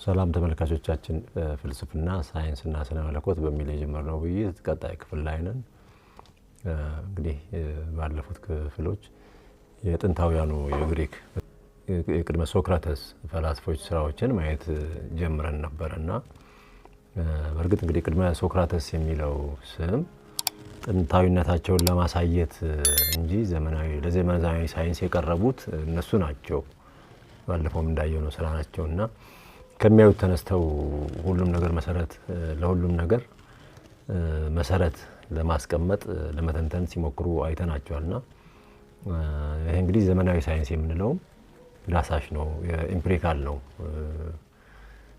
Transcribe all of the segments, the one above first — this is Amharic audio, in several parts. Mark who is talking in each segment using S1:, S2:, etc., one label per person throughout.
S1: ሰላም ተመልካቾቻችን ፍልስፍና ሳይንስና ስነ መለኮት በሚል የጀመርነው ውይይት ቀጣይ ክፍል ላይ ነን። እንግዲህ ባለፉት ክፍሎች የጥንታውያኑ የግሪክ የቅድመ ሶክራተስ ፈላስፎች ስራዎችን ማየት ጀምረን ነበርና በእርግጥ እንግዲህ ቅድመ ሶክራተስ የሚለው ስም ጥንታዊነታቸውን ለማሳየት እንጂ ለዘመናዊ ሳይንስ የቀረቡት እነሱ ናቸው። ባለፈውም እንዳየነው ስራ ናቸውና ከሚያዩት ተነስተው ሁሉም ነገር ለሁሉም ነገር መሰረት ለማስቀመጥ ለመተንተን ሲሞክሩ አይተናቸዋልና ይሄ እንግዲህ ዘመናዊ ሳይንስ የምንለው ዳሳሽ ነው፣ ኢምፒሪካል ነው።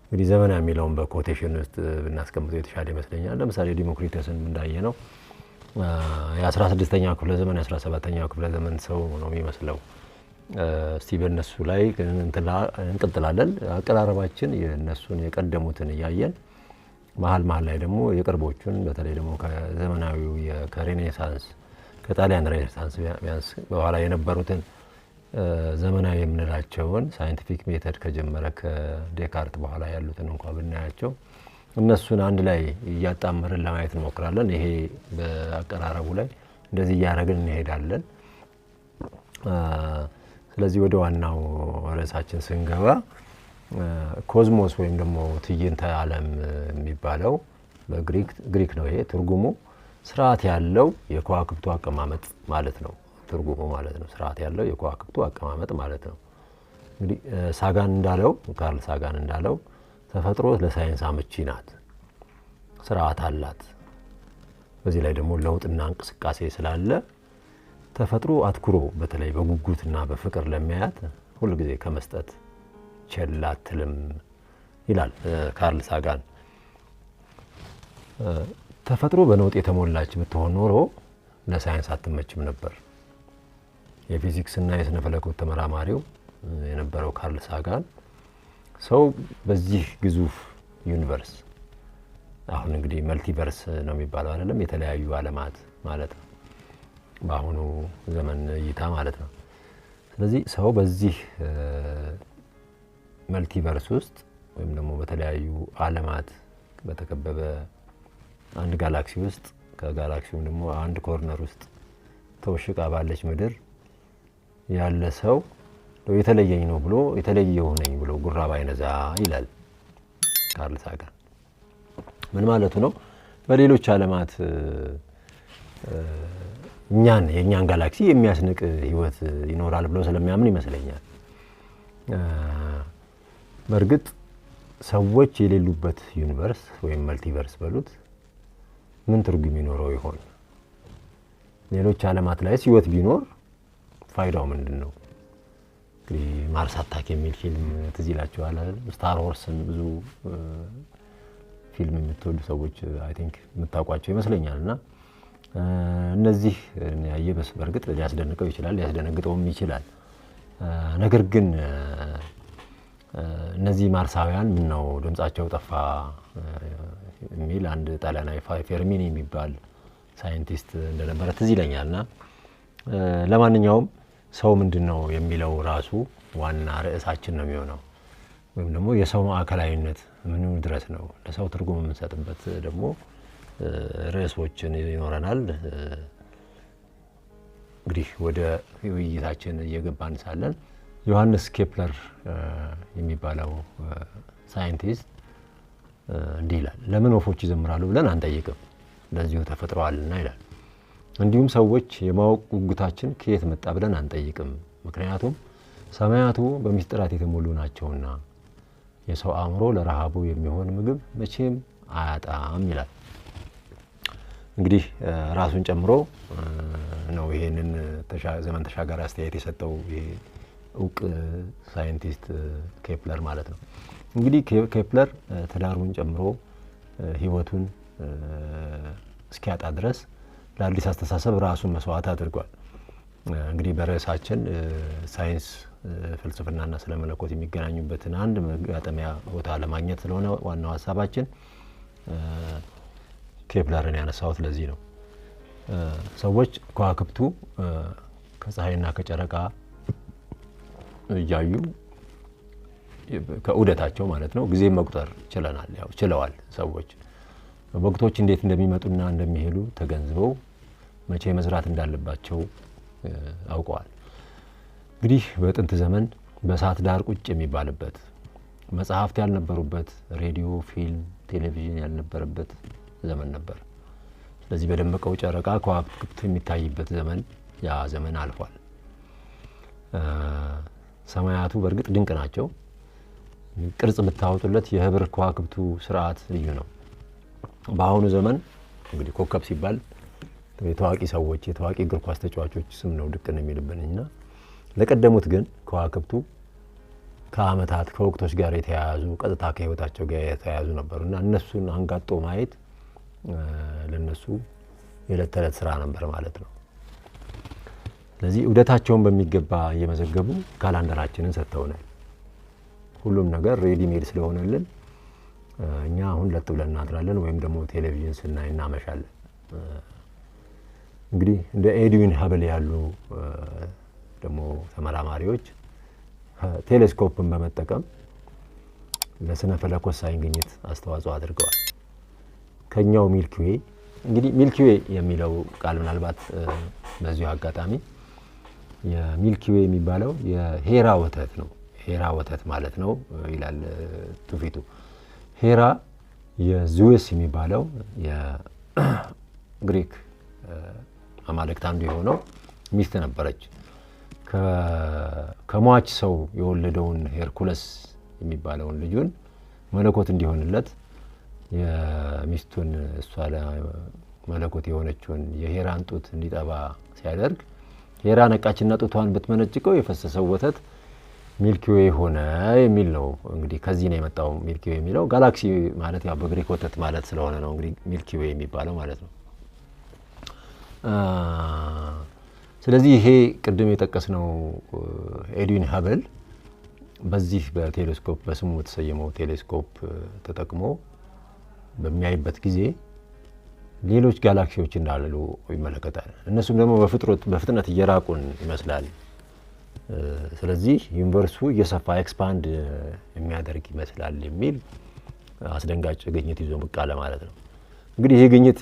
S1: እንግዲህ ዘመናዊ የሚለውን በኮቴሽን ውስጥ ብናስቀምጠው የተሻለ ይመስለኛል። ለምሳሌ ዲሞክሪተስን እንዳየነው የ16ኛው ክፍለ ዘመን የ17ኛው ክፍለ ዘመን ሰው ነው የሚመስለው። እስቲ በእነሱ ላይ እንቀጥላለን። አቀራረባችን የእነሱን የቀደሙትን እያየን መሀል ላይ ደግሞ የቅርቦቹን በተለይ ደግሞ ከዘመናዊው ከሬኔሳንስ ከጣሊያን ሬኔሳንስ ቢያንስ በኋላ የነበሩትን ዘመናዊ የምንላቸውን ሳይንቲፊክ ሜተድ ከጀመረ ከዴካርት በኋላ ያሉትን እንኳን ብናያቸው እነሱን አንድ ላይ እያጣመርን ለማየት እንሞክራለን። ይሄ በአቀራረቡ ላይ እንደዚህ እያደረግን እንሄዳለን። ስለዚህ ወደ ዋናው ርዕሳችን ስንገባ ኮዝሞስ ወይም ደግሞ ትዕይንተ ዓለም የሚባለው በግሪክ ነው። ይሄ ትርጉሙ ስርዓት ያለው የከዋክብቱ አቀማመጥ ማለት ነው። ትርጉሙ ማለት ነው ስርዓት ያለው የከዋክብቱ አቀማመጥ ማለት ነው። እንግዲህ ካርል ሳጋን እንዳለው ተፈጥሮ ለሳይንስ አመቺ ናት፣ ስርዓት አላት። በዚህ ላይ ደግሞ ለውጥና እንቅስቃሴ ስላለ ተፈጥሮ አትኩሮ በተለይ በጉጉትና በፍቅር ለሚያያት ሁሉ ጊዜ ከመስጠት ቸል አትልም ይላል ካርል ሳጋን። ተፈጥሮ በነውጥ የተሞላች ብትሆን ኖሮ ለሳይንስ አትመችም ነበር። የፊዚክስና የስነ ፈለክ ተመራማሪው የነበረው ካርል ሳጋን ሰው በዚህ ግዙፍ ዩኒቨርስ አሁን እንግዲህ መልቲቨርስ ነው የሚባለው አይደለም፣ የተለያዩ ዓለማት ማለት ነው በአሁኑ ዘመን እይታ ማለት ነው። ስለዚህ ሰው በዚህ መልቲቨርስ ውስጥ ወይም ደግሞ በተለያዩ ዓለማት በተከበበ አንድ ጋላክሲ ውስጥ ከጋላክሲው ደግሞ አንድ ኮርነር ውስጥ ተወሽቃ ባለች ምድር ያለ ሰው የተለየኝ ነው ብሎ የተለየው ነኝ ብሎ ጉራ ባይነዛ ይላል ካርል ሳጋን። ምን ማለቱ ነው? በሌሎች ዓለማት የኛን ጋላክሲ የሚያስንቅ ህይወት ይኖራል ብሎ ስለሚያምን ይመስለኛል። በእርግጥ ሰዎች የሌሉበት ዩኒቨርስ ወይም መልቲቨርስ በሉት ምን ትርጉም ይኖረው ይሆን? ሌሎች ዓለማት ላይ ህይወት ቢኖር ፋይዳው ምንድነው? እንግዲህ ማርስ አታክ የሚል ፊልም ትዝ ይላችኋል አይደል? ስታር ወርስን ብዙ ፊልም የምትወዱ ሰዎች አይ ቲንክ የምታውቋቸው ይመስለኛልና እነዚህ ያየበስ በርግጥ ሊያስደንቀው ይችላል፣ ሊያስደነግጠውም ይችላል። ነገር ግን እነዚህ ማርሳውያን ምን ነው ድምጻቸው ጠፋ የሚል አንድ ጣሊያናዊ ፌርሚኒ የሚባል ሳይንቲስት እንደነበረ ትዝ ይለኛልና ለማንኛውም ሰው ምንድነው የሚለው ራሱ ዋና ርዕሳችን ነው የሚሆነው። ወይም ደግሞ የሰው ማዕከላዊነት ምን ድረስ ነው ለሰው ትርጉም የምንሰጥበት ደግሞ ርዕሶችን ይኖረናል። እንግዲህ ወደ ውይይታችን እየገባን ሳለን ዮሐንስ ኬፕለር የሚባለው ሳይንቲስት እንዲህ ይላል፣ ለምን ወፎች ይዘምራሉ ብለን አንጠይቅም፣ ለዚሁ ተፈጥረዋልና ይላል። እንዲሁም ሰዎች የማወቅ ጉጉታችን ከየት መጣ ብለን አንጠይቅም፣ ምክንያቱም ሰማያቱ በሚስጥራት የተሞሉ ናቸውና የሰው አእምሮ ለረሃቡ የሚሆን ምግብ መቼም አያጣም ይላል። እንግዲህ ራሱን ጨምሮ ነው ይሄንን ዘመን ተሻጋሪ አስተያየት የሰጠው ይሄ እውቅ ሳይንቲስት ኬፕለር ማለት ነው። እንግዲህ ኬፕለር ትዳሩን ጨምሮ ህይወቱን እስኪያጣ ድረስ ለአዲስ አስተሳሰብ ራሱን መስዋዕት አድርጓል። እንግዲህ በርዕሳችን ሳይንስ ፍልስፍናና ስለ መለኮት የሚገናኙበትን አንድ መጋጠሚያ ቦታ ለማግኘት ስለሆነ ዋናው ሐሳባችን ኬፕለርን ያነሳሁት ለዚህ ነው። ሰዎች ከዋክብቱ ከፀሐይና ከጨረቃ እያዩ ከዑደታቸው ማለት ነው ጊዜ መቁጠር ችለዋል ሰዎች ወቅቶች እንዴት እንደሚመጡና እንደሚሄዱ ተገንዝበው መቼ መዝራት እንዳለባቸው አውቀዋል። እንግዲህ በጥንት ዘመን በእሳት ዳር ቁጭ የሚባልበት መጽሐፍት ያልነበሩበት ሬዲዮ፣ ፊልም፣ ቴሌቪዥን ያልነበረበት ዘመን ነበር። ስለዚህ በደመቀው ጨረቃ ከዋክብት የሚታይበት ዘመን ያ ዘመን አልፏል። ሰማያቱ በእርግጥ ድንቅ ናቸው። ቅርጽ ብታወጡለት የህብር ከዋክብቱ ስርዓት ልዩ ነው። በአሁኑ ዘመን እንግዲህ ኮከብ ሲባል የታዋቂ ሰዎች የታዋቂ እግር ኳስ ተጫዋቾች ስም ነው ድቅን የሚልብንና ለቀደሙት ግን ከዋክብቱ ከአመታት ከወቅቶች ጋር የተያያዙ ቀጥታ ከህይወታቸው ጋር የተያያዙ ነበርና እነሱን አንጋጦ ማየት ለነሱ የዕለት ተዕለት ስራ ነበር ማለት ነው። ስለዚህ ዑደታቸውን በሚገባ እየመዘገቡ ካላንደራችንን ሰጥተውናል። ሁሉም ነገር ሬዲ ሜድ ስለሆነልን እኛ አሁን ለጥ ብለን እናድራለን ወይም ደግሞ ቴሌቪዥን ስናይ እናመሻለን። እንግዲህ እንደ ኤድዊን ሀብል ያሉ ደግሞ ተመራማሪዎች ቴሌስኮፕን በመጠቀም ለስነ ፈለክ ወሳኝ ግኝት አስተዋጽኦ አድርገዋል። ከኛው ሚልኪ ዌይ እንግዲህ ሚልኪ ዌይ የሚለው ቃል ምናልባት በዚሁ አጋጣሚ የሚልኪ ዌይ የሚባለው የሄራ ወተት ነው። ሄራ ወተት ማለት ነው ይላል ትውፊቱ። ሄራ የዙዌስ የሚባለው የግሪክ አማልክት አንዱ የሆነው ሚስት ነበረች። ከሟች ሰው የወለደውን ሄርኩለስ የሚባለውን ልጁን መለኮት እንዲሆንለት የሚስቱን እሷ መለኮት የሆነችውን የሄራን ጡት እንዲጠባ ሲያደርግ ሄራ ነቃችና ጡቷን ብትመነጭቀው የፈሰሰው ወተት ሚልኪ ዌይ ሆነ የሚል ነው። እንግዲህ ከዚህ ነው የመጣው ሚልኪ ዌይ የሚለው። ጋላክሲ ማለት ያው በግሪክ ወተት ማለት ስለሆነ ነው እንግዲህ ሚልኪ ዌይ የሚባለው ማለት ነው። ስለዚህ ይሄ ቅድም የጠቀስነው ኤድዊን ሀብል በዚህ በቴሌስኮፕ በስሙ የተሰየመው ቴሌስኮፕ ተጠቅሞ በሚያይበት ጊዜ ሌሎች ጋላክሲዎች እንዳሉ ይመለከታል። እነሱም ደግሞ በፍጥነት እየራቁን ይመስላል። ስለዚህ ዩኒቨርሱ እየሰፋ ኤክስፓንድ የሚያደርግ ይመስላል የሚል አስደንጋጭ ግኝት ይዞ ብቅ አለ ማለት ነው። እንግዲህ ይሄ ግኝት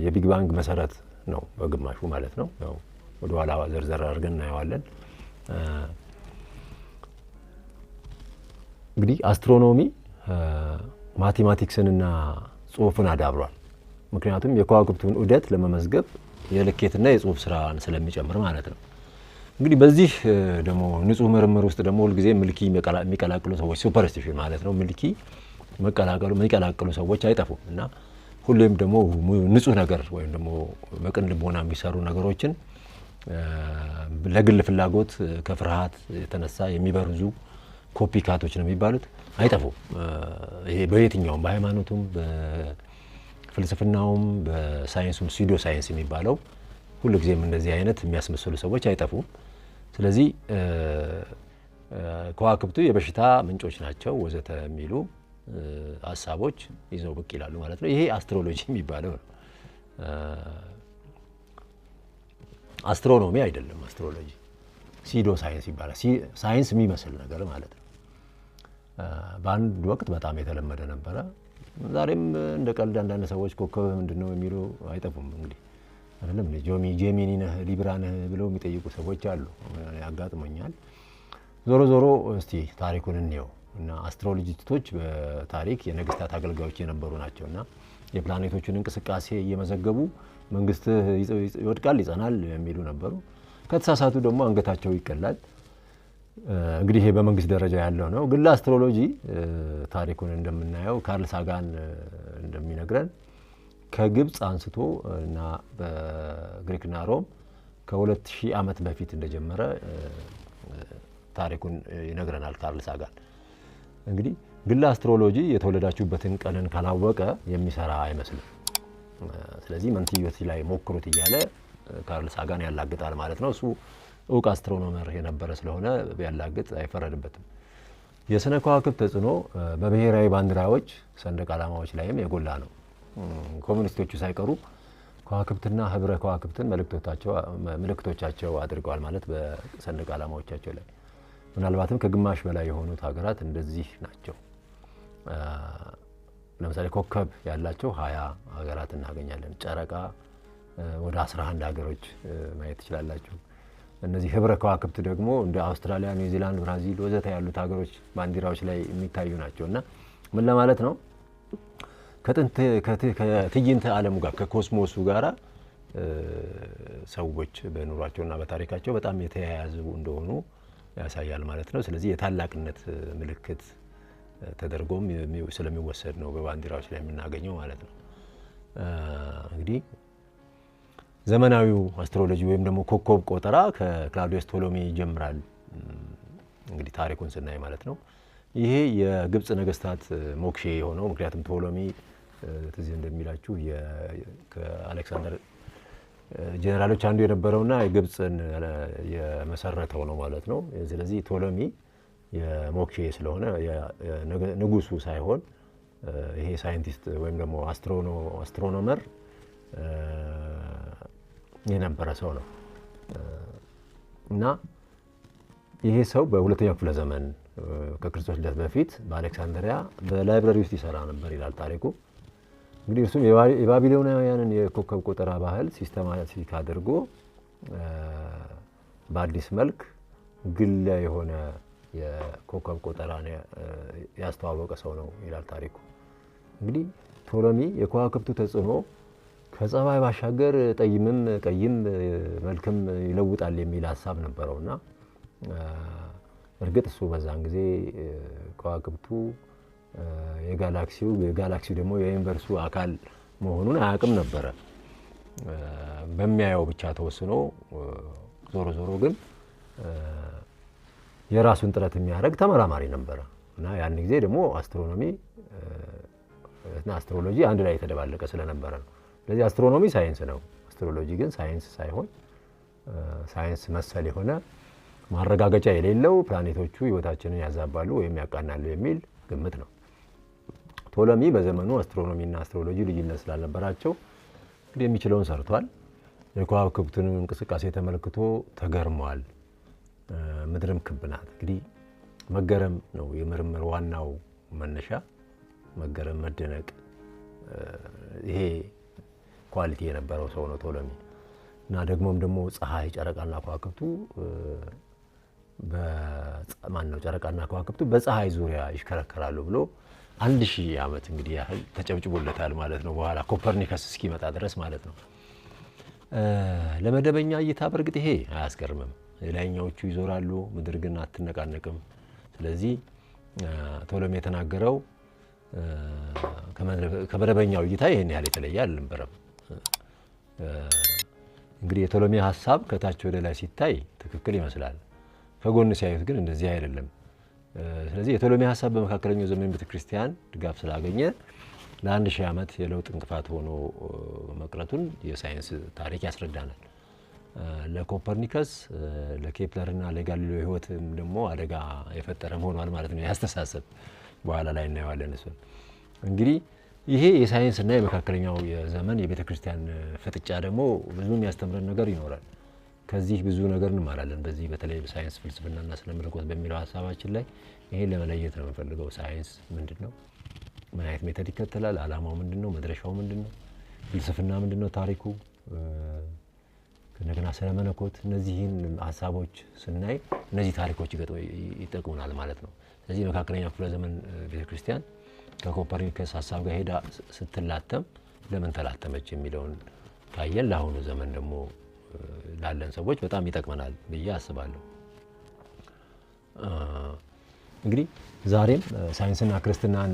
S1: የቢግ ባንግ መሰረት ነው በግማሹ ማለት ነው። ያው ወደ ኋላ ዘርዘር አድርገን እናየዋለን። እንግዲህ አስትሮኖሚ ማቴማቲክስንና ጽሁፍን አዳብሯል። ምክንያቱም የከዋክብቱን ዑደት ለመመዝገብ የልኬትና የጽሁፍ ስራን ስለሚጨምር ማለት ነው። እንግዲህ በዚህ ደግሞ ንጹህ ምርምር ውስጥ ደግሞ ሁልጊዜ ምልኪ የሚቀላቅሉ ሰዎች ሱፐርስቲሽን ማለት ነው ምልኪ የሚቀላቅሉ ሰዎች አይጠፉም እና ሁሌም ደግሞ ንጹህ ነገር ወይም ደግሞ በቅን ልቦና የሚሰሩ ነገሮችን ለግል ፍላጎት ከፍርሃት የተነሳ የሚበርዙ ኮፒካቶች ነው የሚባሉት አይጠፉም። ይሄ በየትኛውም በሃይማኖቱም በፍልስፍናውም በሳይንሱም ሲዶ ሳይንስ የሚባለው ሁልጊዜም እንደዚህ አይነት የሚያስመስሉ ሰዎች አይጠፉም። ስለዚህ ከዋክብቱ የበሽታ ምንጮች ናቸው ወዘተ የሚሉ ሀሳቦች ይዘው ብቅ ይላሉ ማለት ነው። ይሄ አስትሮሎጂ የሚባለው ነው። አስትሮኖሚ አይደለም። አስትሮሎጂ ሲዶ ሳይንስ ይባላል። ሳይንስ የሚመስል ነገር ማለት ነው። በአንድ ወቅት በጣም የተለመደ ነበረ። ዛሬም እንደ ቀልድ አንዳንድ ሰዎች ኮከብ ምንድነው የሚሉ አይጠፉም። እንግዲህ አይደለም ጄሚኒ ነህ ሊብራ ነህ ብለው የሚጠይቁ ሰዎች አሉ፣ ያጋጥመኛል። ዞሮ ዞሮ እስቲ ታሪኩን እንየው እና አስትሮሎጂስቶች በታሪክ የነገስታት አገልጋዮች የነበሩ ናቸውና የፕላኔቶችን እንቅስቃሴ እየመዘገቡ መንግስት ይወድቃል ይጸናል የሚሉ ነበሩ። ከተሳሳቱ ደግሞ አንገታቸው ይቀላል። እንግዲህ ይሄ በመንግስት ደረጃ ያለው ነው። ግን ለአስትሮሎጂ ታሪኩን እንደምናየው ካርል ሳጋን እንደሚነግረን ከግብጽ አንስቶ እና በግሪክና ሮም ከ2000 ዓመት በፊት እንደጀመረ ታሪኩን ይነግረናል ካርል ሳጋን። እንግዲህ ግን ለአስትሮሎጂ የተወለዳችሁበትን ቀንን ካላወቀ የሚሰራ አይመስልም። ስለዚህ መንትዮች ላይ ሞክሩት እያለ ካርል ሳጋን ያላግጣል ማለት ነው። እሱ ዕውቅ አስትሮኖመር የነበረ ስለሆነ ቢያላግጥ አይፈረድበትም። የስነ ከዋክብት ተጽዕኖ በብሔራዊ ባንዲራዎች ሰንደቅ ዓላማዎች ላይም የጎላ ነው። ኮሙኒስቶቹ ሳይቀሩ ከዋክብትና ህብረ ከዋክብትን ምልክቶቻቸው አድርገዋል ማለት በሰንደቅ ዓላማዎቻቸው ላይ። ምናልባትም ከግማሽ በላይ የሆኑት ሀገራት እንደዚህ ናቸው። ለምሳሌ ኮከብ ያላቸው 20 ሀገራት እናገኛለን። ጨረቃ ወደ 11 ሀገሮች ማየት ትችላላችሁ። እነዚህ ህብረ ከዋክብት ደግሞ እንደ አውስትራሊያ፣ ኒውዚላንድ፣ ብራዚል ወዘተ ያሉት ሀገሮች ባንዲራዎች ላይ የሚታዩ ናቸው። እና ምን ለማለት ነው? ከትዕይንተ ዓለሙ ጋር ከኮስሞሱ ጋራ ሰዎች በኑሯቸውና በታሪካቸው በጣም የተያያዙ እንደሆኑ ያሳያል ማለት ነው። ስለዚህ የታላቅነት ምልክት ተደርጎም ስለሚወሰድ ነው በባንዲራዎች ላይ የምናገኘው ማለት ነው። እንግዲህ ዘመናዊው አስትሮሎጂ ወይም ደግሞ ኮከብ ቆጠራ ከክላውዲየስ ቶሎሚ ይጀምራል። እንግዲህ ታሪኩን ስናይ ማለት ነው። ይሄ የግብጽ ነገስታት ሞክሼ የሆነው ምክንያቱም ቶሎሚ ትዝ እንደሚላችሁ ከአሌክሳንደር ጄኔራሎች አንዱ የነበረውና የግብጽን የመሰረተው ነው ማለት ነው። ስለዚህ ቶሎሚ የሞክሼ ስለሆነ ንጉሱ ሳይሆን ይሄ ሳይንቲስት ወይም ደግሞ አስትሮኖመር የነበረ ሰው ነው እና ይሄ ሰው በሁለተኛው ክፍለ ዘመን ከክርስቶስ ልደት በፊት በአሌክሳንድሪያ በላይብረሪ ውስጥ ይሰራ ነበር ይላል ታሪኩ። እንግዲህ እርሱም የባቢሎናውያንን የኮከብ ቆጠራ ባህል ሲስተማቲክ አድርጎ በአዲስ መልክ ግላ የሆነ የኮከብ ቆጠራን ያስተዋወቀ ሰው ነው ይላል ታሪኩ። እንግዲህ ቶሎሚ የከዋክብቱ ተጽዕኖ ከጸባይ ባሻገር ጠይምም ቀይም መልክም ይለውጣል የሚል ሀሳብ ነበረውና እርግጥ እሱ በዛን ጊዜ ከዋክብቱ የጋላክሲው ደግሞ የዩኒቨርሱ አካል መሆኑን አያውቅም ነበረ። በሚያየው ብቻ ተወስኖ ዞሮ ግን የራሱን ጥረት የሚያደርግ ተመራማሪ ነበረ እና ያን ጊዜ ደግሞ አስትሮኖሚ እና አስትሮሎጂ አንድ ላይ የተደባለቀ ስለነበረ ነው። ስለዚህ አስትሮኖሚ ሳይንስ ነው፣ አስትሮሎጂ ግን ሳይንስ ሳይሆን ሳይንስ መሰል የሆነ ማረጋገጫ የሌለው ፕላኔቶቹ ህይወታችንን ያዛባሉ ወይም ያቃናሉ የሚል ግምት ነው። ቶሎሚ በዘመኑ አስትሮኖሚና አስትሮሎጂ ልዩነት ስላልነበራቸው እንግዲህ የሚችለውን ሰርቷል። የከዋክብቱን እንቅስቃሴ ተመልክቶ ተገርሟል። ምድርም ክብ ናት። እንግዲህ መገረም ነው የምርምር ዋናው መነሻ፣ መገረም፣ መደነቅ። ይሄ ኳሊቲ የነበረው ሰው ነው ቶሎሚ እና ደግሞ ፀሐይ፣ ጨረቃና ከዋክብቱ ጨረቃና ከዋክብቱ በፀሐይ ዙሪያ ይሽከረከራሉ ብሎ 1000 ዓመት እንግዲህ ያህል ተጨብጭቦለታል ማለት ነው። በኋላ ኮፐርኒከስ እስኪመጣ ድረስ ማለት ነው። ለመደበኛ እይታ በርግጥ ይሄ አያስገርምም። ሌላኛዎቹ ይዞራሉ፣ ምድር ግን አትነቃነቅም። ስለዚህ ቶሎሚ የተናገረው ከመደበኛው እይታ ይሄን ያህል የተለየ አልነበረም። እንግዲህ የቶሎሚ ሐሳብ ከታች ወደ ላይ ሲታይ ትክክል ይመስላል፣ ከጎን ሲያዩት ግን እንደዚህ አይደለም። ስለዚህ የቶሎሚ ሐሳብ በመካከለኛው ዘመን ቤተክርስቲያን ድጋፍ ስላገኘ ለ1000 ዓመት የለውጥ እንቅፋት ሆኖ መቅረቱን የሳይንስ ታሪክ ያስረዳናል። ለኮፐርኒከስ፣ ለኬፕለርና ለጋሊሌዮ ህይወትም ደግሞ አደጋ የፈጠረም ሆኗል ማለት ነው ያስተሳሰብ። በኋላ ላይ እናየዋለን እሱን። እንግዲህ ይሄ የሳይንስና የመካከለኛው የዘመን የቤተክርስቲያን ፍጥጫ ደግሞ ብዙ የሚያስተምረን ነገር ይኖራል። ከዚህ ብዙ ነገር እንማራለን። በዚህ በተለይ ሳይንስ ፍልስፍናና ስነ መለኮት በሚለው ሀሳባችን ላይ ይሄን ለመለየት ነው የምፈልገው። ሳይንስ ምንድነው? ምን አይነት ሜተድ ይከተላል? ዓላማው ምንድነው? መድረሻው ምንድነው? ፍልስፍና ምንድነው? ታሪኩ እንደገና ስለ መለኮት። እነዚህን ሀሳቦች ስናይ እነዚህ ታሪኮች ይጠቅሙናል ማለት ነው። ስለዚህ መካከለኛው ክፍለ ዘመን ቤተክርስቲያን ከኮፐርኒከስ ሀሳብ ጋር ሄዳ ስትላተም ለምን ተላተመች የሚለውን ካየን ለአሁኑ ዘመን ደግሞ ላለን ሰዎች በጣም ይጠቅመናል ብዬ አስባለሁ። እንግዲህ ዛሬም ሳይንስና ክርስትናን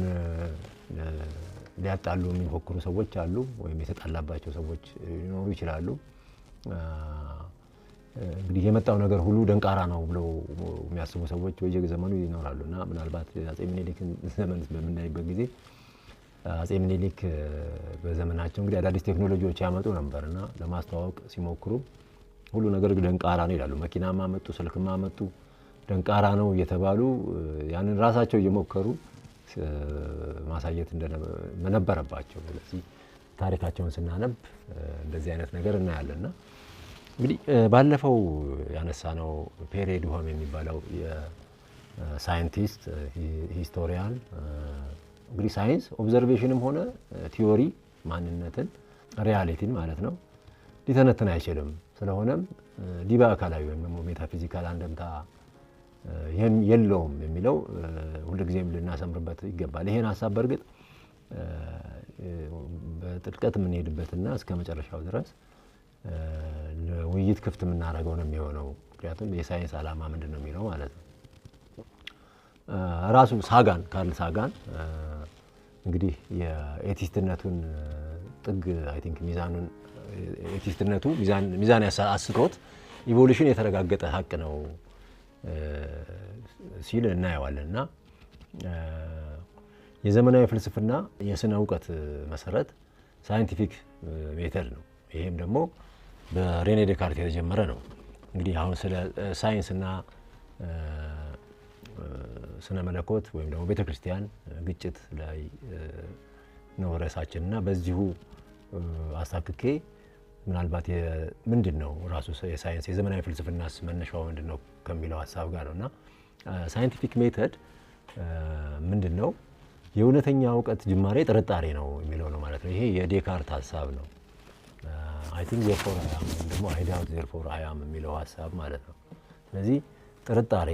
S1: ሊያጣሉ የሚሞክሩ ሰዎች አሉ፣ ወይም የተጣላባቸው ሰዎች ሊኖሩ ይችላሉ። እንግዲህ የመጣው ነገር ሁሉ ደንቃራ ነው ብለው የሚያስቡ ሰዎች በየዘመኑ ይኖራሉና ምናልባት አጼ ምኒልክን ዘመን በምናይበት ጊዜ አጼ ምኒልክ በዘመናቸው እንግዲህ አዳዲስ ቴክኖሎጂዎች ያመጡ ነበርና ለማስተዋወቅ ሲሞክሩ ሁሉ ነገር ደንቃራ ነው ይላሉ። መኪናማ መጡ፣ ስልክማ መጡ፣ ደንቃራ ነው እየተባሉ ያንን ራሳቸው እየሞከሩ ማሳየት እንደነበረባቸው። ስለዚህ ታሪካቸውን ስናነብ እንደዚህ አይነት ነገር እናያለንና እንግዲህ ባለፈው ያነሳነው ፔሬዱሆም የሚባለው ሳይንቲስት ሂስቶሪያን እንግዲህ ሳይንስ ኦብዘርቬሽንም ሆነ ቲዮሪ ማንነትን ሪያሊቲን ማለት ነው ሊተነትን አይችልም። ስለሆነም ዲባ አካላዊ ወይም ደግሞ ሜታፊዚካል አንደምታ የለውም የሚለው ሁልጊዜም ልናሰምርበት ይገባል። ይሄን ሐሳብ በርግጥ በጥልቀት የምንሄድበትና እስከ መጨረሻው ድረስ ለውይይት ክፍት የምናደርገው ነው የሚሆነው። ምክንያቱም የሳይንስ ዓላማ ምንድን ነው የሚለው ማለት ነው። ራሱ ሳጋን ካርል ሳጋን እንግዲህ የኤቲስትነቱን ጥግ አይ ቲንክ ሚዛኑን ኤቲስትነቱ ሚዛን ያሳስቶት ኢቮሉሽን የተረጋገጠ ሀቅ ነው ሲል እናየዋለንና የዘመናዊ ፍልስፍና የስነ ዕውቀት መሰረት ሳይንቲፊክ ሜተድ ነው። ይሄም ደግሞ በሬኔ ዴካርት የተጀመረ ነው። እንግዲህ አሁን ስለ ሳይንስና ስነ መለኮት ወይም ደግሞ ቤተክርስቲያን ግጭት ላይ ነው ርዕሳችንና በዚሁ አሳክኬ ምናልባት ምንድነው ራሱ የሳይንስ የዘመናዊ ፍልስፍናስ መነሻው ምንድነው ከሚለው ሐሳብ ጋር ነውና ሳይንቲፊክ ሜተድ ምንድነው የእውነተኛ ዕውቀት ጅማሬ ጥርጣሬ ነው የሚለው ነው ማለት ነው። ይሄ የዴካርት ሐሳብ ነው። አይ ቲንክ therefore I am ደግሞ I doubt therefore I am የሚለው ሐሳብ ማለት ነው። ስለዚህ ጥርጣሬ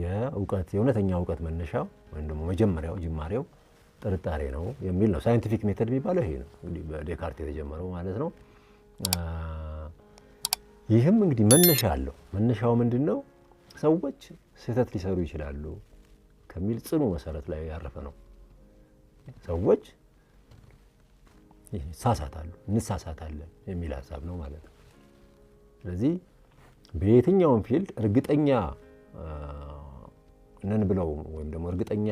S1: የዕውቀት የእውነተኛ ዕውቀት መነሻው ወይም ደግሞ መጀመሪያው ጅማሬው ጥርጣሬ ነው የሚል ነው። ሳይንቲፊክ ሜተድ የሚባለው ይሄ ነው እንግዲህ በዴካርት የተጀመረው ማለት ነው። ይህም እንግዲህ መነሻ አለው። መነሻው ምንድነው? ሰዎች ስህተት ሊሰሩ ይችላሉ ከሚል ጽኑ መሰረት ላይ ያረፈ ነው። ሰዎች ይሳሳታሉ፣ እንሳሳታለን የሚል ሐሳብ ነው ማለት ነው። ስለዚህ በየትኛውም ፊልድ እርግጠኛ ነን ብለው ወይም ደግሞ እርግጠኛ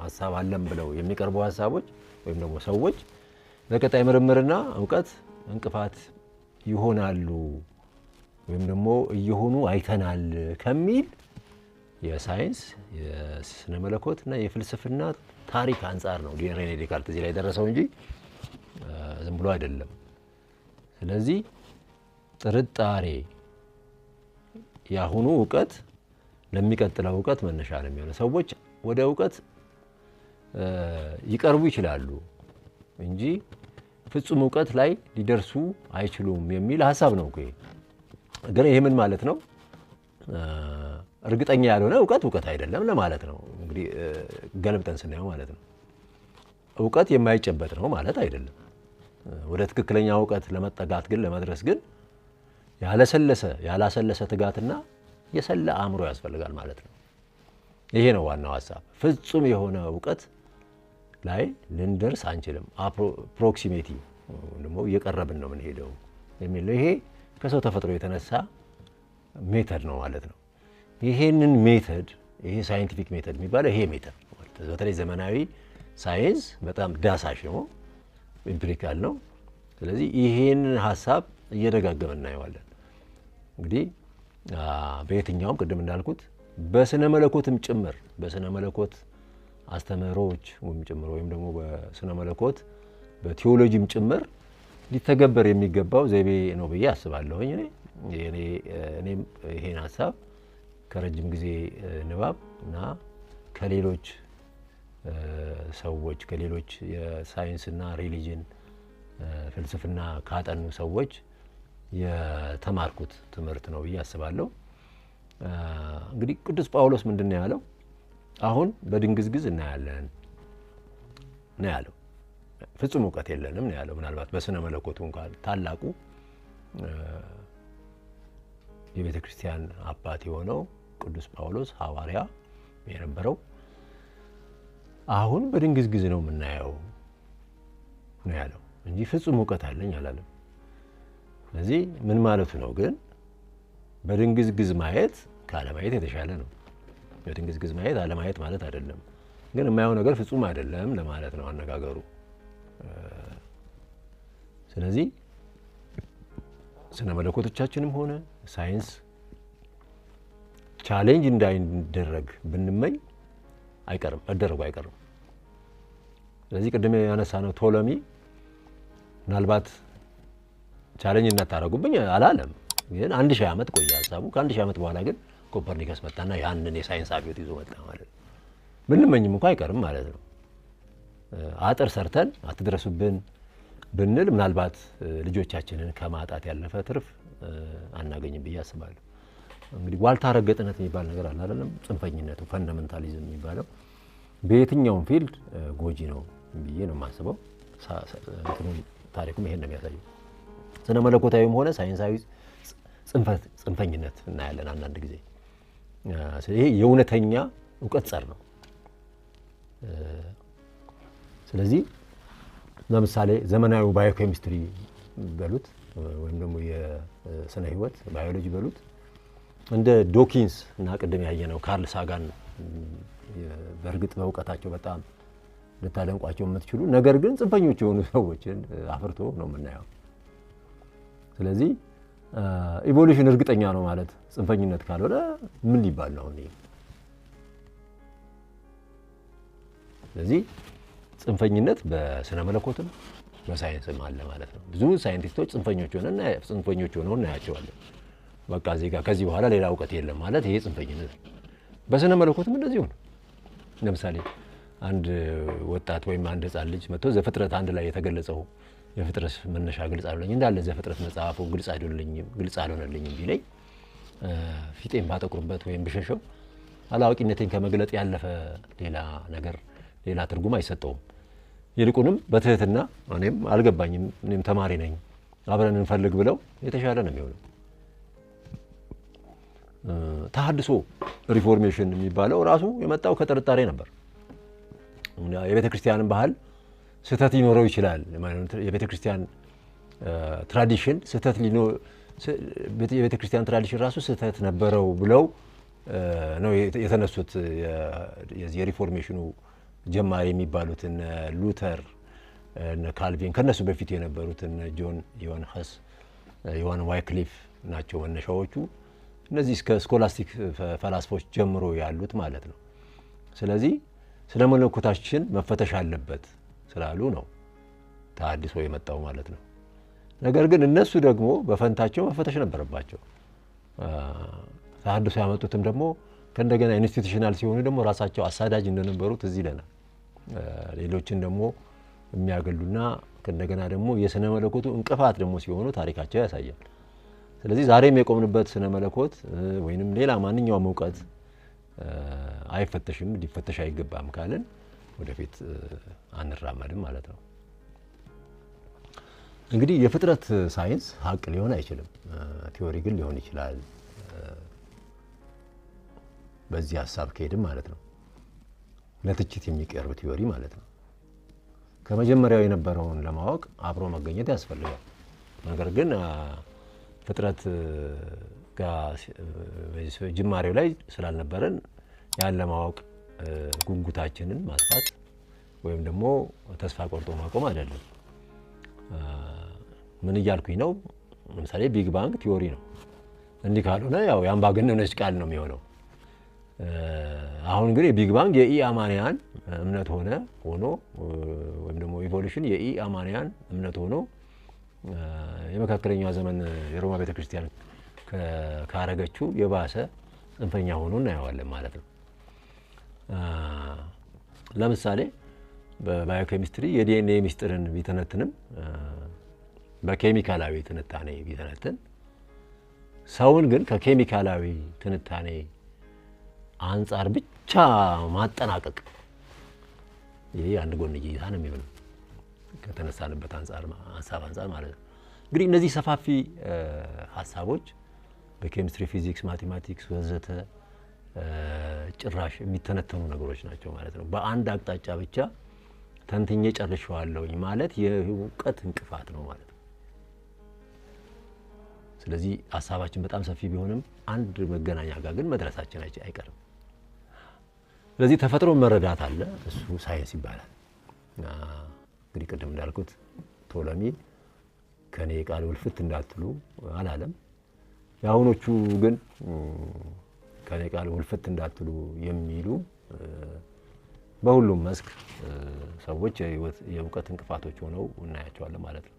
S1: ሐሳብ አለን ብለው የሚቀርቡ ሐሳቦች ወይም ደግሞ ሰዎች ለቀጣይ ምርምርና ዕውቀት እንቅፋት ይሆናሉ ወይም ደግሞ እየሆኑ አይተናል ከሚል የሳይንስ የስነ መለኮትና የፍልስፍና ታሪክ አንፃር ነው ሬኔ ዴካርት እዚህ ላይ ደረሰው እንጂ ዝም ብሎ አይደለም። ስለዚህ ጥርጣሬ ያሁኑ ዕውቀት ለሚቀጥለው ዕውቀት መነሻ ነው የሚሆነው። ሰዎች ወደ ዕውቀት ይቀርቡ ይችላሉ እንጂ ፍጹም ዕውቀት ላይ ሊደርሱ አይችሉም የሚል ሐሳብ ነው እኮ። ግን ይሄ ምን ማለት ነው? እርግጠኛ ያልሆነ ዕውቀት አይደለም ለማለት ነው። እንግዲህ ገልብጠን ስናየው ማለት ነው። ዕውቀት የማይጨበጥ ነው ማለት አይደለም። ወደ ትክክለኛ ዕውቀት ለመጠጋት ግን ለመድረስ ግን ያላሰለሰ ትጋትና የሰለ አእምሮ ያስፈልጋል ማለት ነው። ይሄ ነው ዋናው ሐሳብ። ፍጹም የሆነ ዕውቀት ላይ ልንደርስ አንችልም። ፕሮክሲሜቲ ደግሞ እየቀረብን ነው የምንሄደው የሚል ነው። ይሄ ከሰው ተፈጥሮ የተነሳ ሜተድ ነው ማለት ነው። ይሄንን ሜተድ ይሄ ሳይንቲፊክ ሜተድ የሚባለው ይሄ ሜተድ ማለት ነው። በተለይ ዘመናዊ ሳይንስ በጣም ዳሳሽ ነው፣ ኢምፒሪካል ነው። ስለዚህ ይሄንን ሐሳብ እየደጋገመ እናየዋለን። እንግዲህ በየትኛውም ቅድም እንዳልኩት በስነ መለኮትም ጭምር በስነ መለኮት አስተምህሮች ወይም ደግሞ በስነ መለኮት በቲዮሎጂም ጭምር ሊተገበር የሚገባው ዘይቤ ነው ብዬ አስባለሁ። እኔም ይሄን ሐሳብ ከረጅም ጊዜ ንባብ እና ከሌሎች ሰዎች ከሌሎች የሳይንስና ሪሊጅን ፍልስፍና ካጠኑ ሰዎች የተማርኩት ትምህርት ነው ብዬ አስባለሁ። እንግዲህ ቅዱስ ጳውሎስ ምንድነው ያለው? አሁን በድንግዝግዝ እናያለን ነው ያለው። ፍጹም ዕውቀት የለንም ነው ያለው። ምናልባት በስነ መለኮቱ እንኳን ታላቁ የቤተ ክርስቲያን አባት የሆነው ቅዱስ ጳውሎስ ሐዋርያ የነበረው አሁን በድንግዝግዝ ነው የምናየው ነው ያለው እንጂ ፍጹም ዕውቀት አለኝ አላለም። ስለዚህ ምን ማለቱ ነው? ግን በድንግዝግዝ ማየት ካለማየት የተሻለ ነው። በድንግዝግዝ ማየት አለማየት ማለት አይደለም፣ ግን የማየው ነገር ፍጹም አይደለም ለማለት ነው አነጋገሩ። ስለዚህ ስነ መለኮቶቻችንም ሆነ ሳይንስ ቻሌንጅ እንዳይደረግ ብንመኝ መደረጉ አይቀርም። ስለዚህ ቅድም ያነሳነው ቶሎሚ ምናልባት ቻሌንጅ እናታረጉብኝ አላለም፣ ግን 1000 ዓመት ቆየ ሐሳቡ። ከ1000 ዓመት በኋላ ግን ኮፐርኒከስ መጣና ያንን የሳይንስ አብዮት ይዞ መጣ ማለት ነው። ብንመኝም እንኳን አይቀርም ማለት ነው። አጥር ሰርተን አትድረሱብን ብንል ምናልባት ልጆቻችንን ከማጣት ያለፈ ትርፍ አናገኝም ብዬ አስባለሁ። እንግዲህ ዋልታ ረገጥነት የሚባል ነገር አለ አይደለም? ጽንፈኝነቱ ፈንዳሜንታሊዝም የሚባለው በየትኛውም ፊልድ ጎጂ ነው ብዬ ነው የማስበው። ታሪኩም ይሄን ነው የሚያሳየው። ስነ መለኮታዊም ሆነ ሳይንሳዊ ጽንፈኝነት እናያለን አንዳንድ ጊዜ። ይሄ የእውነተኛ እውቀት ጸር ነው። ስለዚህ ለምሳሌ ዘመናዊ ባዮኬሚስትሪ በሉት ወይም ደግሞ የስነ ህይወት ባዮሎጂ በሉት እንደ ዶኪንስ እና ቅድም ያየነው ካርል ሳጋን በእርግጥ በእውቀታቸው በጣም ልታደንቋቸው የምትችሉ ነገር ግን ጽንፈኞች የሆኑ ሰዎችን አፍርቶ ነው የምናየው። ስለዚህ ኢቮሉሽን እርግጠኛ ነው ማለት ጽንፈኝነት ካልሆነ ምን ሊባል ነው? ስለዚህ ጽንፈኝነት በስነ መለኮትም በሳይንስም አለ ማለት ነው። ብዙ ሳይንቲስቶች ጽንፈኞች ሆነው እናያቸዋለን። በቃ እዚህ ጋር ከዚህ በኋላ ሌላ እውቀት የለም ማለት ይሄ ጽንፈኝነት ነው። በስነ መለኮትም እንደዚሁ ነው። ለምሳሌ አንድ ወጣት ወይም አንድ ህፃን ልጅ መጥቶ ዘፍጥረት አንድ ላይ የተገለጸው የፍጥረት መነሻ ግልጽ አልሆነልኝም እንዳለ ዘፍጥረት መጽሐፉ ግልጽ አልሆነልኝም ቢለኝ ፊቴን ባጠቁርበት ወይም ብሸሸው አላዋቂነቴን ከመግለጥ ያለፈ ሌላ ትርጉም አይሰጠውም። ይልቁንም በትህትና እኔም አልገባኝም፣ እኔም ተማሪ ነኝ፣ አብረን እንፈልግ ብለው የተሻለ ነው የሚሆነው። ተሐድሶ ሪፎርሜሽን የሚባለው ራሱ የመጣው ከጥርጣሬ ነበር። የቤተ ክርስቲያንን ባህል ስህተት ሊኖረው ይችላል። የቤተ ክርስቲያን ትራዲሽን የቤተ ክርስቲያን ትራዲሽን ራሱ ስህተት ነበረው ብለው ነው የተነሱት። የሪፎርሜሽኑ ጀማሪ የሚባሉትን ሉተር፣ ካልቪን ከነሱ በፊት የነበሩትን ዮሐን ኸስ፣ ዮሐን ዋይክሊፍ ናቸው መነሻዎቹ። እነዚህ እስከ ስኮላስቲክ ፈላስፎች ጀምሮ ያሉት ማለት ነው። ስለዚህ ስለ መለኮታችን መፈተሽ አለበት ስላሉ ነው ተሐድሶ የመጣው ማለት ነው። ነገር ግን እነሱ ደግሞ በፈንታቸው መፈተሽ ነበረባቸው። ተሐድሶ ያመጡትም ደግሞ ከእንደገና ኢንስቲትዩሽናል ሲሆኑ ደግሞ ራሳቸው አሳዳጅ እንደነበሩት እዚህ ይለናል። ሌሎችን ደግሞ የሚያገሉና ከእንደገና ደግሞ የስነ መለኮቱ እንቅፋት ደግሞ ሲሆኑ ታሪካቸው ያሳያል። ስለዚህ ዛሬም የቆምንበት ስነ መለኮት ወይንም ሌላ ማንኛውም እውቀት አይፈተሽም፣ ሊፈተሽ አይገባም ካልን ወደፊት አንራመድም ማለት ነው። እንግዲህ የፍጥረት ሳይንስ ሀቅ ሊሆን አይችልም፣ ቲዮሪ ግን ሊሆን ይችላል። በዚህ ሀሳብ ከሄድም ማለት ነው ለትችት የሚቀርብ ቲዮሪ ማለት ነው። ከመጀመሪያው የነበረውን ለማወቅ አብሮ መገኘት ያስፈልጋል። ነገር ግን ፍጥረት ጋር ጅማሬው ላይ ስላልነበረን ያን ለማወቅ ጉጉታችንን ማስፋት ወይም ደግሞ ተስፋ ቆርጦ ማቆም አይደለም። ምን እያልኩኝ ነው? ለምሳሌ ቢግ ባንግ ቲዮሪ ነው። እንዲህ ካልሆነ ያው የአምባገነኖች ቃል ነው የሚሆነው። አሁን ግን የቢግ ባንግ የኢአማንያን እምነት ሆኖ ወይም ደግሞ ኢቮሉሽን የኢአማንያን እምነት ሆኖ የመካከለኛው ዘመን የሮማ ቤተክርስቲያን ካረገችው የባሰ ጽንፈኛ ሆኖ እናየዋለን ማለት ነው። ለምሳሌ በባዮኬሚስትሪ የዲኤንኤ ሚስጥርን ቢተነትንም በኬሚካላዊ ትንታኔ ቢተነትን ሰውን ግን ከኬሚካላዊ ትንታኔ አንጻር ብቻ ማጠናቀቅ ይሄ አንድ ጎን እይታ ነው የሚሆነው ከተነሳንበት ሀሳብ አንጻር ማለት ነው። እንግዲህ እነዚህ ሰፋፊ ሀሳቦች በኬሚስትሪ፣ ፊዚክስ፣ ማቴማቲክስ ወዘተ ጭራሽ የሚተነተኑ ነገሮች ናቸው ማለት ነው። በአንድ አቅጣጫ ብቻ ተንትኜ ጨርሼዋለሁኝ ማለት የእውቀት እንቅፋት ነው ማለት ነው። ስለዚህ ሀሳባችን በጣም ሰፊ ቢሆንም አንድ መገናኛ ጋር ግን መድረሳችን አይቀርም። ስለዚህ ተፈጥሮ መረዳት አለ፣ እሱ ሳይንስ ይባላል። እንግዲህ ቅድም እንዳልኩት ቶለሚ ከኔ ቃል ውልፍት እንዳትሉ አላለም። የአሁኖቹ ግን ከኔ ቃል ውልፍት እንዳትሉ የሚሉ በሁሉም መስክ ሰዎች የእውቀት እንቅፋቶች ሆነው እናያቸዋለን ማለት ነው።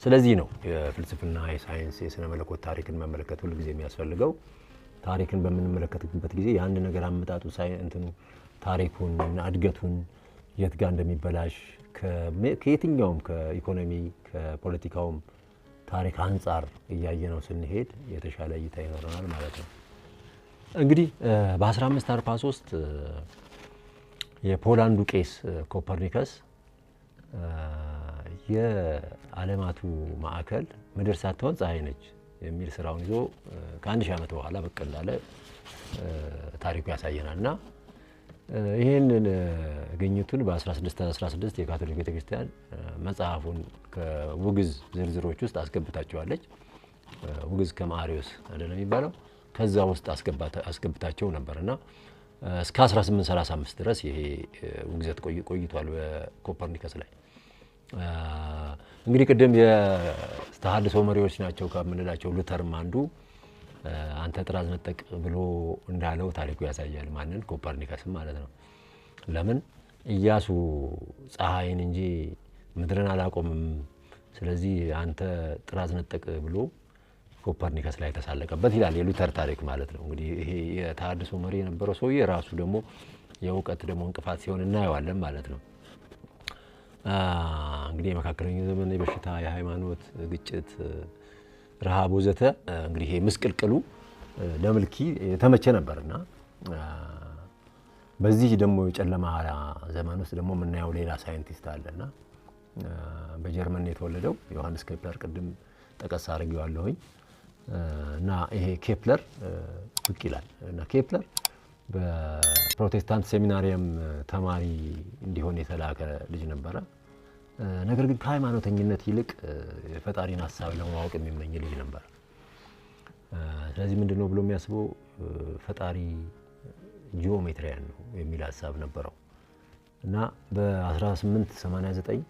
S1: ስለዚህ ነው የፍልስፍና፣ የሳይንስ፣ የስነ መለኮት ታሪክን መመልከት ሁሉ ጊዜ የሚያስፈልገው ታሪክን በምንመለከትበት ጊዜ የአንድ ነገር አመጣጡ እንትኑ ታሪኩን እና እድገቱን የት ጋር እንደሚበላሽ ከየትኛውም ከኢኮኖሚ ከፖለቲካውም ታሪክ አንጻር እያየነው ስንሄድ የተሻለ እይታ ይኖረናል ማለት ነው። እንግዲህ በ1543 የፖላንዱ ቄስ ኮፐርኒከስ የዓለማቱ ማዕከል ምድር ሳትሆን ፀሐይ ነች የሚል ስራውን ይዞ ከ1000 ዓመት በኋላ ብቅ እንዳለ ታሪኩ ያሳየናልና ይሄንን ግኝቱን በ1616 የካቶሊክ ቤተክርስቲያን መጽሐፉን ከውግዝ ዝርዝሮች ውስጥ አስገብታቸዋለች። ውግዝ ከማሪዮስ አይደለም የሚባለው ከዛ ውስጥ አስገብታቸው ነበርና እስከ 1835 ድረስ ይሄ ውግዘት ቆይቷል በኮፐርኒከስ ላይ። እንግዲህ ቅድም የተሐድሶ መሪዎች ናቸው ከምንላቸው ሉተርም አንዱ አንተ ጥራዝ ነጠቅ ብሎ እንዳለው ታሪኩ ያሳያል። ማንን? ኮፐርኒከስም ማለት ነው። ለምን ኢያሱ ፀሐይን እንጂ ምድርን አላቆምም፣ ስለዚህ አንተ ጥራዝ ነጠቅ ብሎ ኮፐርኒከስ ላይ ተሳለቀበት ይላል የሉተር ታሪክ ማለት ነው። እንግዲህ ይሄ የተሐድሶ መሪ የነበረው ሰውዬ ራሱ ደግሞ የእውቀት ደግሞ እንቅፋት ሲሆን እናየዋለን ማለት ነው። እንግዲህ የመካከለኛው ዘመን የበሽታ የሃይማኖት ግጭት ረሃብ ወዘተ እንግዲህ ይሄ ምስቅልቅሉ ለምልኪ የተመቸ ነበርና በዚህ ደግሞ የጨለማ ዘመን ውስጥ ደግሞ የምናየው ሌላ ሳይንቲስት አለና በጀርመን የተወለደው ዮሐንስ ኬፕለር ቅድም ጠቀስ አድርጌዋለሁኝ እና ይሄ ኬፕለር ብቅ ይላል እና ኬፕለር በፕሮቴስታንት ሴሚናሪየም ተማሪ እንዲሆን የተላከ ልጅ ነበረ። ነገር ግን ከሃይማኖተኝነት ይልቅ የፈጣሪን ሐሳብ ለማወቅ የሚመኝ ልጅ ነበር። ስለዚህ ምንድነው ብሎ የሚያስበው ፈጣሪ ጂኦሜትሪያን ነው የሚል ሐሳብ ነበረው እና በ1889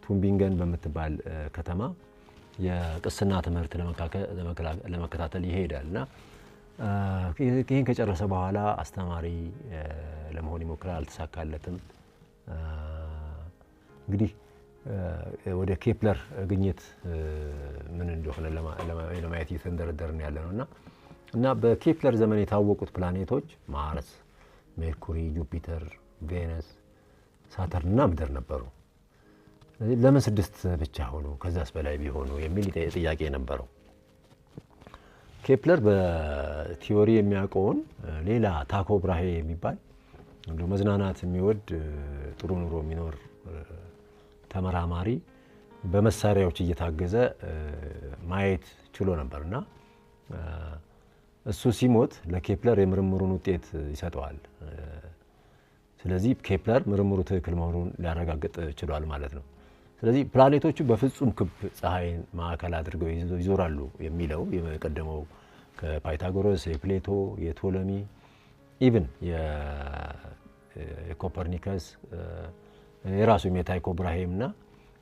S1: በቱምቢንገን በምትባል ከተማ የቅስና ትምህርት ለመከታተል ይሄዳልና ይሄን ከጨረሰ በኋላ አስተማሪ ለመሆን ይሞክራል፣ አልተሳካለትም። እንግዲህ ወደ ኬፕለር ግኝት ምን እንደሆነ ለማየት እየተንደረደርን ያለነውና እና በኬፕለር ዘመን የታወቁት ፕላኔቶች ማርስ፣ ሜርኩሪ፣ ጁፒተር፣ ቬነስ፣ ሳተርን እና ምድር ነበሩ። ስለዚህ ለምን 6 ብቻ ሆኑ ከዛስ በላይ ቢሆኑ የሚል ጥያቄ ነበረው። ኬፕለር በቲዮሪ የሚያውቀውን ሌላ ታኮ ብራሄ የሚባል እንደው መዝናናት የሚወድ ጥሩ ኑሮ የሚኖር ተመራማሪ በመሳሪያዎች እየታገዘ ማየት ችሎ ነበርና እሱ ሲሞት ለኬፕለር የምርምሩን ውጤት ይሰጠዋል። ስለዚህ ኬፕለር ምርምሩ ትክክል መሆኑን ሊያረጋግጥ ችሏል ማለት ነው። ስለዚህ ፕላኔቶቹ በፍጹም ክብ ፀሐይን ማዕከል አድርገው ይዞራሉ የሚለው የቀደመው ከፓይታጎረስ፣ የፕሌቶ፣ የቶሎሚ ኢቭን የኮፐርኒከስ የራሱ የታይኮ ብራሄም እና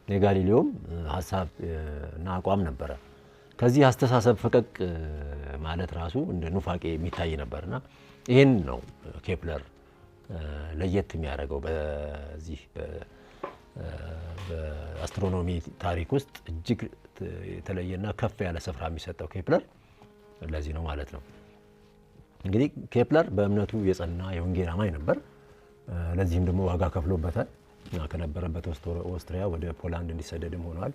S1: የጋሊሌዮም ሐሳብ እና አቋም ነበረ። ከዚህ አስተሳሰብ ፈቀቅ ማለት ራሱ እንደ ኑፋቄ የሚታይ ነበርና ይሄን ነው ኬፕለር ለየት የሚያደርገው በዚህ በአስትሮኖሚ ታሪክ ውስጥ እጅግ የተለየና ከፍ ያለ ስፍራ የሚሰጠው ኬፕለር ለዚህ ነው ማለት ነው። እንግዲህ ኬፕለር በእምነቱ የጸና የወንጌል አማኝ ነበር። ለዚህም ደግሞ ዋጋ ከፍሎበታል። ከነበረበት ኦስትሪያ ወደ ፖላንድ እንዲሰደድም ሆኗል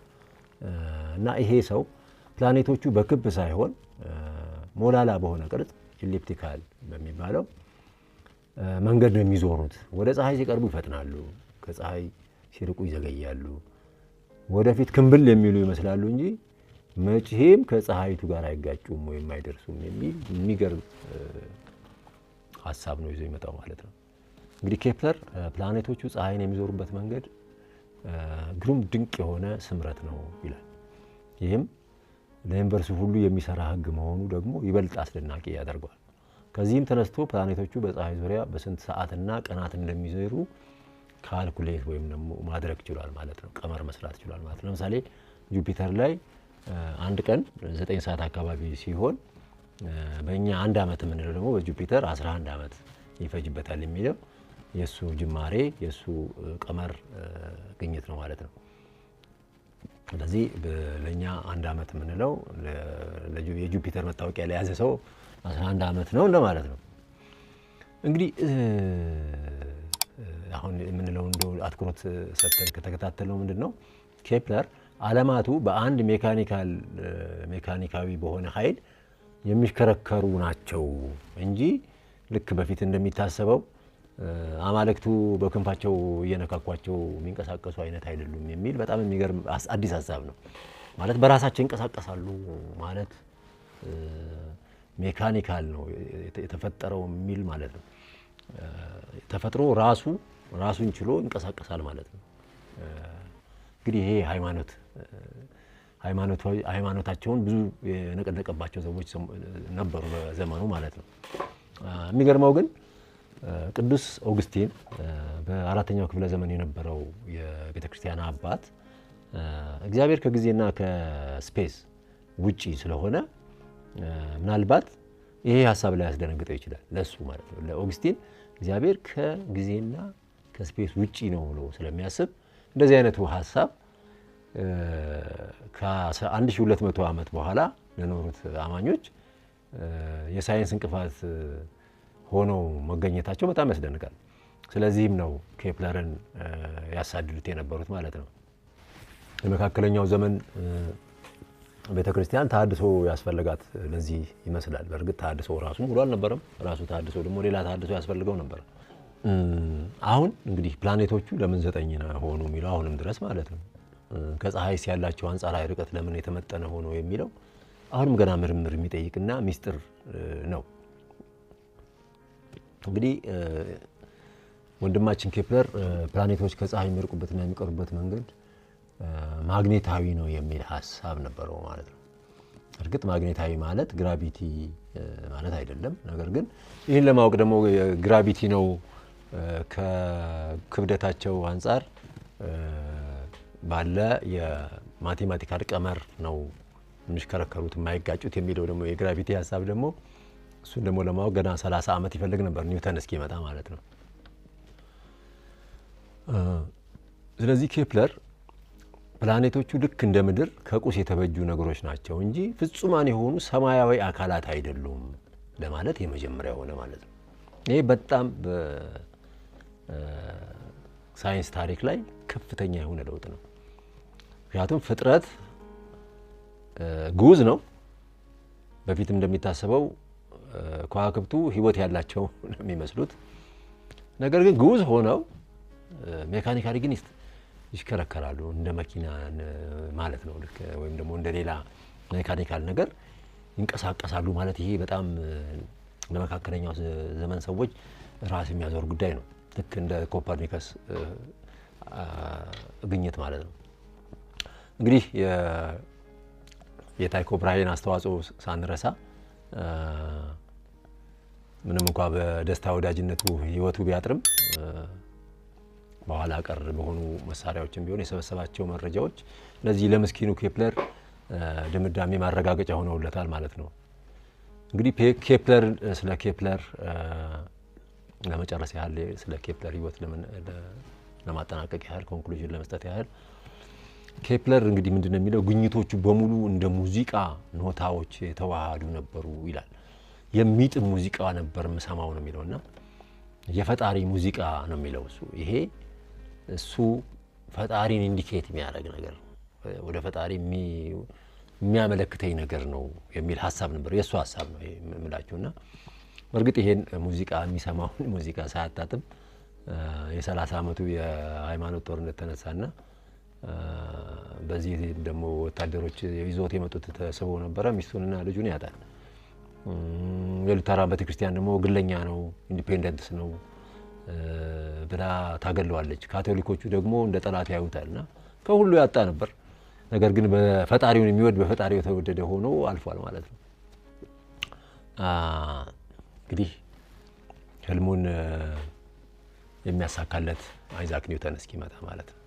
S1: እና ይሄ ሰው ፕላኔቶቹ በክብ ሳይሆን ሞላላ በሆነ ቅርጽ ኤሊፕቲካል በሚባለው መንገድ ነው የሚዞሩት። ወደ ፀሐይ ሲቀርቡ ይፈጥናሉ፣ ከፀሐይ ሲርቁ ይዘገያሉ፣ ወደፊት ክንብል የሚሉ ይመስላሉ እንጂ መቼም ከፀሐይቱ ጋር አይጋጩም ወይም አይደርሱም የሚል የሚገርም ሐሳብ ነው ይዞ ይመጣው ማለት ነው። እንግዲህ ኬፕለር ፕላኔቶቹ ፀሐይን የሚዞሩበት መንገድ ግሩም ድንቅ የሆነ ስምረት ነው ይላል። ይህም ለዩኒቨርሱ ሁሉ የሚሰራ ህግ መሆኑ ደግሞ ይበልጥ አስደናቂ ያደርገዋል። ከዚህም ተነስቶ ፕላኔቶቹ በፀሐይ ዙሪያ በስንት ሰዓትና ቀናት እንደሚዞሩ ካልኩሌት ወይም ደግሞ ማድረግ ችሏል ማለት ነው። ቀመር መስራት ችሏል ማለት ነው። ለምሳሌ ጁፒተር ላይ አንድ ቀን 9 ሰዓት አካባቢ ሲሆን በእኛ 1 ዓመት የምንለው ደግሞ በጁፒተር 11 ዓመት ይፈጅበታል የሚለው የሱ ጅማሬ የሱ ቀመር ግኝት ነው ማለት ነው። ስለዚህ ለኛ 1 ዓመት የምንለው የጁፒተር መታወቂያ ላይ ያዘ ሰው 11 ዓመት ነው እንደማለት ነው። እንግዲህ አሁን የምንለው እንደው አትኩሮት ሰጥተን ከተከታተለው ምንድነው ኬፕለር ዓለማቱ በአንድ ሜካኒካዊ በሆነ ኃይል የሚሽከረከሩ ናቸው እንጂ ልክ በፊት እንደሚታሰበው አማልክቱ በክንፋቸው እየነካኳቸው የሚንቀሳቀሱ አይነት አይደሉም የሚል በጣም የሚገርም አዲስ ሐሳብ ነው። ማለት በራሳቸው ይንቀሳቀሳሉ ማለት ሜካኒካል ነው የተፈጠረው የሚል ማለት ነው። ተፈጥሮ ራሱን ችሎ ይንቀሳቀሳል ማለት ነው። እንግዲህ ይሄ ሃይማኖታቸውን ብዙ የነቀነቀባቸው ሰዎች ነበሩ በዘመኑ ማለት ነው። የሚገርመው ግን ቅዱስ ኦግስቲን በ4ኛው ክፍለ ዘመን የነበረው የቤተክርስቲያን አባት እግዚአብሔር ከጊዜና ከስፔስ ውጪ ስለሆነ ምናልባት ይሄ ሐሳብ ላይ ያስደነግጠው ይችላል ለሱ ማለት ነው። ለኦግስቲን እግዚአብሔር ከጊዜና ከስፔስ ውጪ ነው ብሎ ስለሚያስብ እንደዚህ አይነቱ ሐሳብ ከ1200 ዓመት በኋላ ለኖሩት አማኞች የሳይንስ እንቅፋት ሆነው መገኘታቸው በጣም ያስደንቃል። ስለዚህም ነው ኬፕለርን ያሳድዱት የነበሩት ማለት ነው። የመካከለኛው ዘመን ቤተክርስቲያን ተሐድሶ ያስፈልጋት ለዚህ ይመስላል። በእርግጥ ተሐድሶ ራሱ ሙሉ አልነበረም። ራሱ ተሐድሶ ደግሞ ሌላ ተሐድሶ ያስፈልገው ነበር። አሁን እንግዲህ ፕላኔቶቹ ለምን 9 ሆኑ የሚለው አሁንም ድረስ ማለት ነው ከፀሐይስ ያላቸው አንጻራዊ ርቀት ለምን የተመጠነ ሆኖ የሚለው አሁንም ገና ምርምር የሚጠይቅና ሚስጥር ነው። እንግዲህ ወንድማችን ኬፕለር ፕላኔቶች ከፀሐይ የሚርቁበትና የሚቀርቡበት መንገድ ማግኔታዊ ነው የሚል ሐሳብ ነበረው ማለት ነው። እርግጥ ማግኔታዊ ማለት ግራቪቲ ማለት አይደለም። ነገር ግን ይህን ለማወቅ ደግሞ ግራቪቲ ነው ከክብደታቸው አንጻር ባለ የማቴማቲካል ቀመር ነው የሚሽከረከሩት የማይጋጩት የሚለው ደግሞ የግራቪቲ ሐሳብ ደግሞ እሱን ደግሞ ለማወቅ ገና 30 ዓመት ይፈልግ ነበር ኒውተን እስኪመጣ ማለት ነው። ስለዚህ ኬፕለር ፕላኔቶቹ ልክ እንደ ምድር ከቁስ የተበጁ ነገሮች ናቸው እንጂ ፍጹማን የሆኑ ሰማያዊ አካላት አይደሉም ለማለት የመጀመሪያው ሆነ ማለት ነው። ይሄ በጣም በሳይንስ ታሪክ ላይ ከፍተኛ የሆነ ለውጥ ነው። ምክንያቱም ፍጥረት ጉዝ ነው። በፊትም እንደሚታሰበው ከዋክብቱ ህይወት ያላቸው ነው የሚመስሉት። ነገር ግን ጉዝ ሆነው ሜካኒካሊ ግን ይሽከረከራሉ እንደ መኪና ማለት ነው። ልክ ወይም ደግሞ እንደ ሌላ ሜካኒካል ነገር ይንቀሳቀሳሉ ማለት ይሄ በጣም ለመካከለኛው ዘመን ሰዎች ራስ የሚያዞር ጉዳይ ነው። ልክ እንደ ኮፐርኒከስ ግኝት ማለት ነው። እንግዲህ የታይኮ ብራሄን አስተዋጽኦ ሳንረሳ ምንም እንኳን በደስታ ወዳጅነቱ ህይወቱ ቢያጥርም በኋላ ቀር በሆኑ መሳሪያዎችም ቢሆን የሰበሰባቸው መረጃዎች ለዚህ ለምስኪኑ ኬፕለር ድምዳሜ ማረጋገጫ ሆነውለታል ማለት ነው። እንግዲህ ስለ ኬፕለር ለመጨረስ ያህል ስለ ኬፕለር ህይወት ለማጠናቀቅ ያህል ኮንክሉዥን ለመስጠት ያህል ኬፕለር እንግዲህ ምንድነው የሚለው ግኝቶቹ በሙሉ እንደ ሙዚቃ ኖታዎች የተዋሃዱ ነበሩ ይላል። የሚጥም ሙዚቃ ነበር መሰማው ነው የሚለውና የፈጣሪ ሙዚቃ ነው የሚለው እሱ። ይሄ እሱ ፈጣሪን ኢንዲኬት የሚያደርግ ነገር ወደ ፈጣሪ የሚያመለክተኝ ነገር ነው የሚል ሐሳብ ነበር። የሱ ሐሳብ ነው የምላችሁና በእርግጥ ይሄን ሙዚቃ የሚሰማው ሙዚቃ ሳያጣጥም የ30 ዓመቱ የሃይማኖት ጦርነት ተነሳና በዚህ ደግሞ ወታደሮች ይዞት የመጡት ተሰበው ነበር። ሚስቱንና ልጁን ያጣል። የሉተራን ቤተክርስቲያን ደግሞ ግለኛ ነው ኢንዲፔንደንትስ ነው ብላ ታገለዋለች። ካቶሊኮቹ ደግሞ እንደ ጠላት ያዩታልና ከሁሉ ያጣ ነበር። ነገር ግን በፈጣሪውን የሚወድ በፈጣሪው የተወደደ ሆኖ አልፏል ማለት ነው። እንግዲህ ህልሙን የሚያሳካለት አይዛክ ኒውተን እስኪመጣ ማለት ነው።